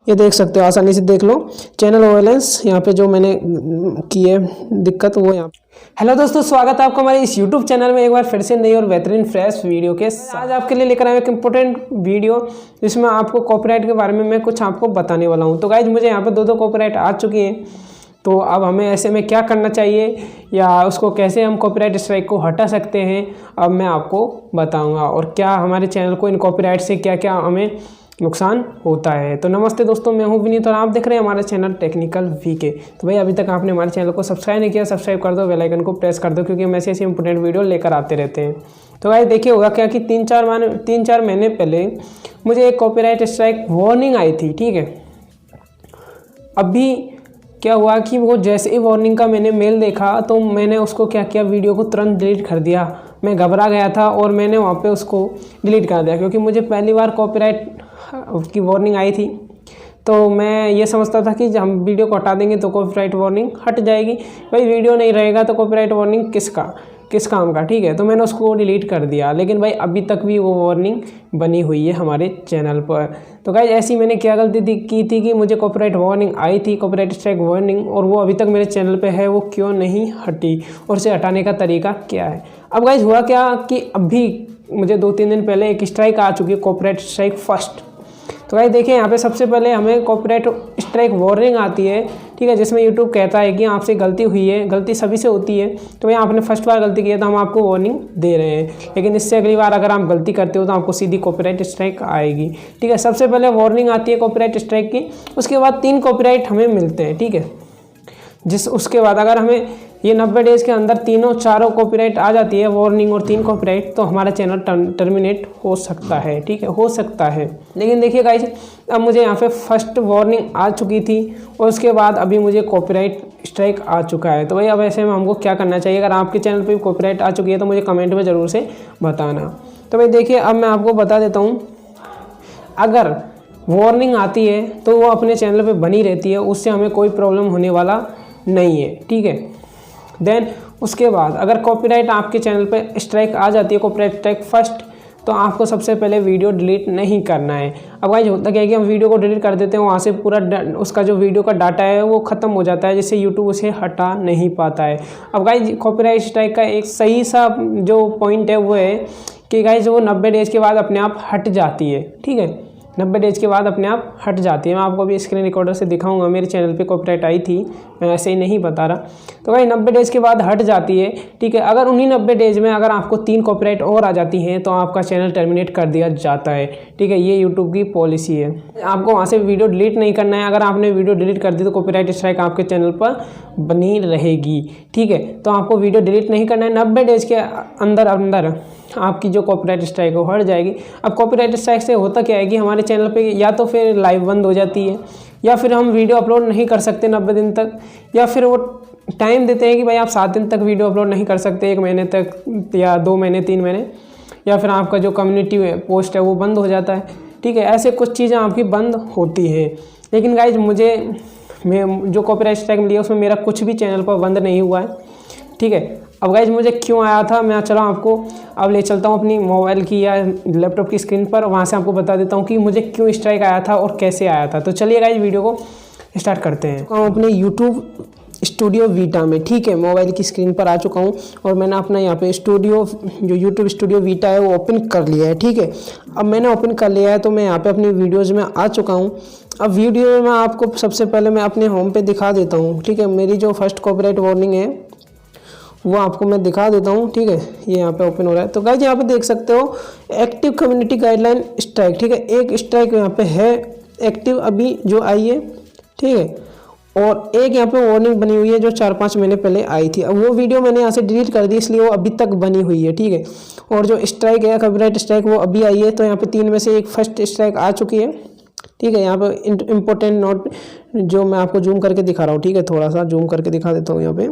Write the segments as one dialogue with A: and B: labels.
A: ये देख सकते हो, आसानी से देख लो चैनल वायलेंस यहाँ पे जो मैंने की है दिक्कत वो यहाँ। हेलो दोस्तों, स्वागत है आपका हमारे इस YouTube चैनल में एक बार फिर से नई और बेहतरीन फ्रेश वीडियो के साथ। आज आपके लिए लेकर आया एक इम्पोर्टेंट वीडियो जिसमें आपको कॉपीराइट के बारे में मैं कुछ आपको बताने वाला हूँ। तो गाइज मुझे यहाँ पर दो कॉपीराइट आ चुकी हैं, तो अब हमें ऐसे में क्या करना चाहिए या उसको कैसे हम कॉपीराइट स्ट्राइक को हटा सकते हैं, अब मैं आपको बताऊँगा। और क्या हमारे चैनल को इन कॉपीराइट से क्या क्या हमें नुकसान होता है। तो नमस्ते दोस्तों, मैं हूं विनीत और आप देख रहे हैं हमारा चैनल टेक्निकल वीके। तो भाई अभी तक आपने हमारे चैनल को सब्सक्राइब नहीं किया, सब्सक्राइब कर दो, बेल आइकन को प्रेस कर दो, क्योंकि हम ऐसे इंपोर्टेंट वीडियो लेकर आते रहते हैं। तो भाई देखिए होगा क्या कि तीन चार महीने पहले मुझे एक कॉपीराइट स्ट्राइक वार्निंग आई थी, ठीक है। अभी क्या हुआ कि वो जैसे ही वार्निंग का मैंने मेल देखा तो मैंने उसको क्या किया, वीडियो को तुरंत डिलीट कर दिया। मैं घबरा गया था और मैंने वहाँ पे उसको डिलीट कर दिया, क्योंकि मुझे पहली बार कॉपीराइट की वार्निंग आई थी। तो मैं ये समझता था कि हम वीडियो को हटा देंगे तो कॉपीराइट वार्निंग हट जाएगी। भाई वीडियो नहीं रहेगा तो कॉपीराइट वार्निंग किस काम का, ठीक है। तो मैंने उसको डिलीट कर दिया, लेकिन भाई अभी तक भी वो वार्निंग बनी हुई है हमारे चैनल पर। तो गाइस ऐसी मैंने क्या गलती की थी कि मुझे कॉपीराइट वार्निंग आई थी, कॉपीराइट स्ट्राइक वार्निंग, और वो अभी तक मेरे चैनल पे है, वो क्यों नहीं हटी और उसे हटाने का तरीका क्या है। अब गाइस हुआ क्या कि अभी मुझे 2-3 दिन पहले एक स्ट्राइक आ चुकी है, कॉपीराइट स्ट्राइक फर्स्ट। तो भाई देखिए यहाँ पे सबसे पहले हमें कॉपीराइट स्ट्राइक वार्निंग आती है, ठीक है, जिसमें यूट्यूब कहता है कि आपसे गलती हुई है, गलती सभी से होती है। तो भाई आपने फर्स्ट बार गलती की है तो हम आपको वार्निंग दे रहे हैं, लेकिन इससे अगली बार अगर आप गलती करते हो तो आपको सीधी कॉपीराइट स्ट्राइक आएगी, ठीक है। सबसे पहले वार्निंग आती है कॉपीराइट स्ट्राइक की, उसके बाद 3 कॉपीराइट हमें मिलते हैं, ठीक है। उसके बाद अगर हमें ये 90 डेज़ के अंदर चारों कॉपीराइट आ जाती है, वार्निंग और 3 कॉपीराइट, तो हमारा चैनल टर्मिनेट हो सकता है, ठीक है, हो सकता है। लेकिन देखिए गाइस, अब मुझे यहाँ पे फर्स्ट वार्निंग आ चुकी थी और उसके बाद अभी मुझे कॉपीराइट स्ट्राइक आ चुका है। तो भाई अब ऐसे में हमको क्या करना चाहिए। अगर आपके चैनल पे कॉपीराइट आ चुकी है तो मुझे कमेंट में ज़रूर से बताना। तो भाई देखिए अब मैं आपको बता देता हूँ, अगर वार्निंग आती है तो वो अपने चैनल पर बनी रहती है, उससे हमें कोई प्रॉब्लम होने वाला नहीं है, ठीक है। देन उसके बाद अगर कॉपीराइट आपके चैनल पे स्ट्राइक आ जाती है, कॉपीराइट स्ट्राइक फर्स्ट, तो आपको सबसे पहले वीडियो डिलीट नहीं करना है। अब गाइस होता क्या है कि हम वीडियो को डिलीट कर देते हैं, वहाँ से पूरा उसका जो वीडियो का डाटा है वो ख़त्म हो जाता है, जिससे यूट्यूब उसे हटा नहीं पाता है। अब गाइस कॉपीराइट स्ट्राइक का एक सही सा जो पॉइंट है वो है कि गाइस वो 90 डेज़ के बाद अपने आप हट जाती है, ठीक है। 90 डेज़ के बाद अपने आप हट जाती है। मैं आपको अभी स्क्रीन रिकॉर्डर से दिखाऊंगा, मेरे चैनल पे कॉपीराइट आई थी, मैं ऐसे ही नहीं बता रहा। तो भाई 90 डेज़ के बाद हट जाती है, ठीक है। अगर उन्हीं 90 डेज़ में अगर आपको 3 कॉपीराइट और आ जाती हैं तो आपका चैनल टर्मिनेट कर दिया जाता है, ठीक है। ये यूट्यूब की पॉलिसी है, आपको वहाँ से वीडियो डिलीट नहीं करना है। अगर आपने वीडियो डिलीट कर दी तो कॉपीराइट स्ट्राइक आपके चैनल पर बनी रहेगी, ठीक है। तो आपको वीडियो डिलीट नहीं करना है, 90 डेज़ के अंदर आपकी जो कॉपीराइट स्ट्राइक है वो हट जाएगी। अब कॉपीराइट स्ट्राइक से होता क्या है कि हमारे चैनल पे या तो फिर लाइव बंद हो जाती है, या फिर हम वीडियो अपलोड नहीं कर सकते 90 दिन तक, या फिर वो टाइम देते हैं कि भाई आप 7 दिन तक वीडियो अपलोड नहीं कर सकते, 1 महीने तक या 2 महीने 3 महीने, या फिर आपका जो कम्युनिटी पोस्ट है वो बंद हो जाता है, ठीक है। ऐसे कुछ चीज़ें आपकी बंद होती हैं। लेकिन गाइज मैं जो कॉपीराइट स्ट्राइक मिली है उसमें मेरा कुछ भी चैनल पर बंद नहीं हुआ है, ठीक है। अब गाइज मुझे क्यों आया था, मैं चलो आपको अब ले चलता हूँ अपनी मोबाइल की या लैपटॉप की स्क्रीन पर, वहाँ से आपको बता देता हूँ कि मुझे क्यों स्ट्राइक आया था और कैसे आया था। तो चलिए गाइज वीडियो को स्टार्ट करते हैं। हम अपने यूट्यूब स्टूडियो वीटा में, ठीक है, मोबाइल की स्क्रीन पर आ चुका हूँ और मैंने अपना यहाँ पे जो यूट्यूब स्टूडियो वीटा है वो ओपन कर लिया है, ठीक है। अब मैंने ओपन कर लिया है तो मैं यहाँ पे अपनी वीडियोज़ में आ चुका हूँ। अब वीडियो में मैं आपको सबसे पहले मैं अपने होम पे दिखा देता हूँ, ठीक है। मेरी जो फर्स्ट कॉपीराइट वार्निंग है वो आपको मैं दिखा देता हूँ, ठीक है। ये यहाँ पे ओपन हो रहा है। तो गाइज यहाँ पे देख सकते हो एक्टिव कम्युनिटी गाइडलाइन स्ट्राइक, ठीक है। एक स्ट्राइक यहाँ पे है एक्टिव अभी जो आई है, ठीक है। और एक यहाँ पे वार्निंग बनी हुई है जो 4-5 महीने पहले आई थी। अब वो वीडियो मैंने यहाँ से डिलीट कर दी, इसलिए वो अभी तक बनी हुई है, ठीक है। और जो स्ट्राइक है कॉपीराइट स्ट्राइक वो अभी आई है। तो यहाँ पे 3 में से एक फर्स्ट स्ट्राइक आ चुकी है, ठीक है। यहाँ पे इम्पोर्टेंट नोट जो मैं आपको जूम करके दिखा रहा हूँ, ठीक है, थोड़ा सा जूम करके दिखा देता हूँ। यहाँ पे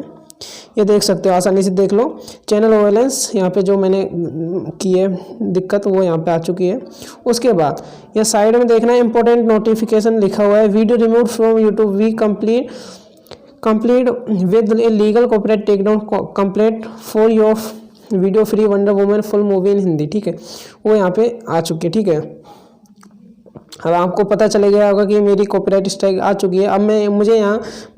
A: ये देख सकते हो, आसानी से देख लो चैनल वायलेंस यहाँ पे जो मैंने की है दिक्कत वो यहाँ पे आ चुकी है। उसके बाद यहाँ साइड में देखना इंपॉर्टेंट नोटिफिकेशन लिखा हुआ है, video remove from YouTube we complete with a legal copyright take down complete for your video free wonder woman full movie in Hindi, ठीक है, वो यहाँ पे आ चुकी है, ठीक है। अब आपको पता चले गया होगा कि मेरी कॉपीराइट स्ट्राइक आ चुकी है। अब मैं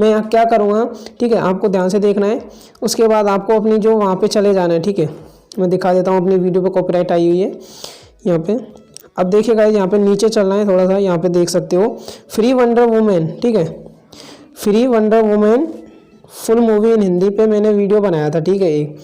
A: यहाँ क्या करूँगा, ठीक है, आपको ध्यान से देखना है। उसके बाद आपको अपनी जो वहाँ पे चले जाना है, ठीक है। मैं दिखा देता हूँ, अपनी वीडियो पे कॉपीराइट आई हुई है यहाँ पे। अब देखिए गाइस, यहाँ पे नीचे चलना है थोड़ा सा, यहाँ पे देख सकते हो फ्री वंडर वुमेन, ठीक है, free wonder women full movie in Hindi पे मैंने वीडियो बनाया था, ठीक है एक।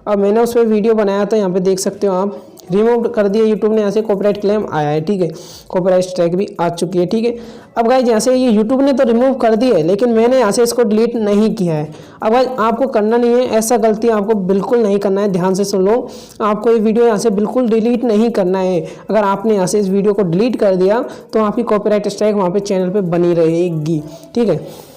A: अब मैंने उस पर वीडियो बनाया था, यहाँ पे देख सकते हो आप, रिमूव कर दिया यूट्यूब ने, यहाँ से कॉपीराइट क्लेम आया है, ठीक है, कॉपीराइट स्ट्राइक भी आ चुकी है, ठीक है। अब गाइस यहाँ से ये यूट्यूब ने तो रिमूव कर दिया है, लेकिन मैंने यहाँ से इसको डिलीट नहीं किया है। अब गाइस आपको करना नहीं है, ऐसा गलती आपको बिल्कुल नहीं करना है, ध्यान से सुन लो। आपको ये वीडियो यहाँ से बिल्कुल डिलीट नहीं करना है। अगर आपने यहाँ से इस वीडियो को डिलीट कर दिया तो आपकी कॉपीराइट स्ट्राइक वहाँ पर चैनल पर बनी रहेगी, ठीक है।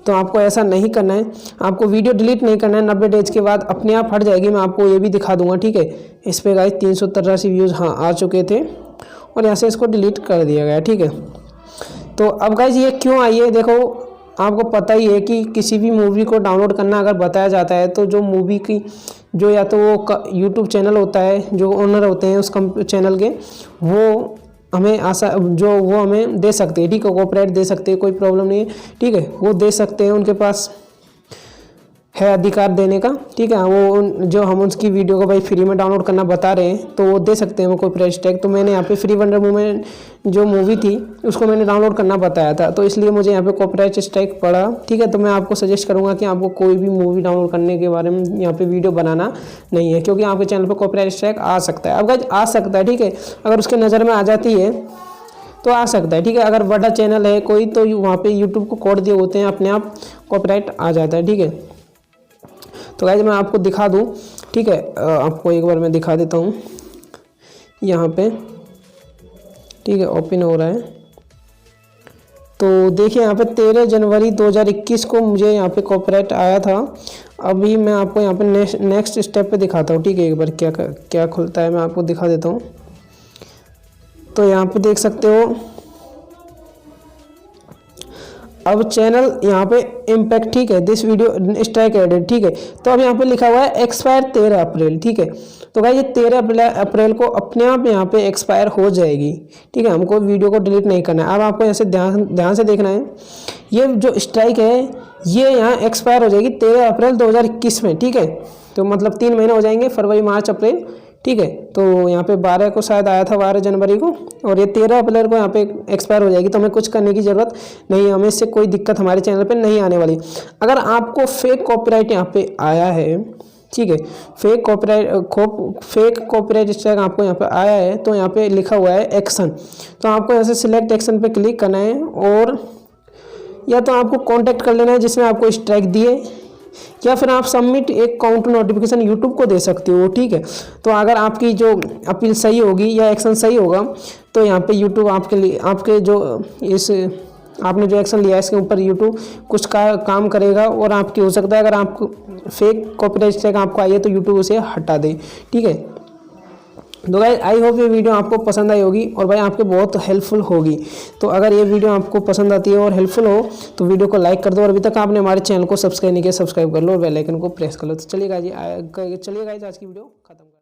A: तो आपको ऐसा नहीं करना है, आपको वीडियो डिलीट नहीं करना है। 90 डेज के बाद अपने आप हट जाएगी, मैं आपको ये भी दिखा दूंगा, ठीक है। इस पे गाइस 383 व्यूज़ हाँ आ चुके थे और यहाँ से इसको डिलीट कर दिया गया, ठीक है। तो अब गाइस ये क्यों आई है, देखो आपको पता ही है कि किसी भी मूवी को डाउनलोड करना अगर बताया जाता है तो जो मूवी की जो या तो वो यूट्यूब चैनल होता है, जो ओनर होते हैं उस चैनल के, वो हमें वो हमें दे सकते हैं, ठीक है, कॉपीराइट दे सकते हैं, कोई प्रॉब्लम नहीं है, ठीक है, वो दे सकते हैं, उनके पास है अधिकार देने का, ठीक है। वो जो हम उसकी वीडियो को भाई फ्री में डाउनलोड करना बता रहे हैं तो वो दे सकते हैं वो कॉपीराइट स्ट्राइक। तो मैंने यहाँ पे फ्री वंडर वुमेन जो मूवी थी उसको मैंने डाउनलोड करना बताया था, तो इसलिए मुझे यहाँ पे कॉपीराइट स्ट्राइक पड़ा, ठीक है। तो मैं आपको सजेस्ट करूँगा कि आपको कोई भी मूवी डाउनलोड करने के बारे में यहाँ पे वीडियो बनाना नहीं है, क्योंकि आपके चैनल पर कॉपीराइट स्ट्राइक आ सकता है। अब गाइस आ सकता है, ठीक है, अगर उसके नज़र में आ जाती है तो आ सकता है, ठीक है। अगर बड़ा चैनल है कोई तो वहाँ पे यूट्यूब को कोड दिए होते हैं, अपने आप कॉपीराइट आ जाता है, ठीक है। तो गाइस मैं आपको दिखा दूँ, ठीक है, आपको एक बार मैं दिखा देता हूँ यहाँ पे, ठीक है, ओपन हो रहा है। तो देखिए यहाँ पे 13 जनवरी 2021 को मुझे यहाँ पे कॉपीराइट आया था। अभी मैं आपको यहाँ पे नेक्स्ट स्टेप पे दिखाता हूँ, ठीक है, एक बार क्या खुलता है मैं आपको दिखा देता हूँ। तो यहाँ पे देख सकते हो अब चैनल यहाँ पे इम्पैक्ट, ठीक है, दिस वीडियो स्ट्राइक एडेड, ठीक है। तो अब यहाँ पे लिखा हुआ है एक्सपायर 13 अप्रैल, ठीक है। तो भाई ये 13 अप्रैल को अपने आप यहाँ पे एक्सपायर हो जाएगी, ठीक है, हमको वीडियो को डिलीट नहीं करना है। अब आपको यहाँ से ध्यान से देखना है, ये जो स्ट्राइक है ये यहाँ एक्सपायर हो जाएगी 13 अप्रैल 2021 में, ठीक है। तो मतलब 3 महीने हो जाएंगे, फरवरी मार्च अप्रैल, ठीक है। तो यहाँ पे 12 को शायद आया था, 12 जनवरी को, और ये 13 अप्रैल को यहाँ पे एक्सपायर हो जाएगी। तो हमें कुछ करने की ज़रूरत नहीं है, हमें इससे कोई दिक्कत हमारे चैनल पे नहीं आने वाली। अगर आपको फेक कॉपीराइट यहाँ पे आया है, ठीक है, फेक कॉपीराइट स्ट्राइक आपको यहाँ पे आया है, तो यहाँ पे लिखा हुआ है एक्शन। तो आपको यहाँ से सिलेक्ट एक्शन पे क्लिक करना है, और या तो आपको कॉन्टैक्ट कर लेना है जिसमें आपको स्ट्राइक दिए, या फिर आप सबमिट एक काउंटर नोटिफिकेशन यूट्यूब को दे सकते हो, ठीक है। तो अगर आपकी जो अपील सही होगी या एक्शन सही होगा तो यहाँ पे यूट्यूब आपके लिए आपके जो आपने जो एक्शन लिया है इसके ऊपर यूट्यूब कुछ काम करेगा, और आपकी हो सकता है अगर आपको फेक कॉपीराइट स्ट्राइक आपको आई है तो यूट्यूब उसे हटा दे, ठीक है। तो गाइस आई होप ये वीडियो आपको पसंद आई होगी और भाई आपके बहुत हेल्पफुल होगी। तो अगर ये वीडियो आपको पसंद आती है और हेल्पफुल हो तो वीडियो को लाइक कर दो, और अभी तक आपने हमारे चैनल को सब्सक्राइब नहीं किया सब्सक्राइब कर लो और बेल आइकन को प्रेस कर लो। तो चलिए गाइस आज की वीडियो खत्म।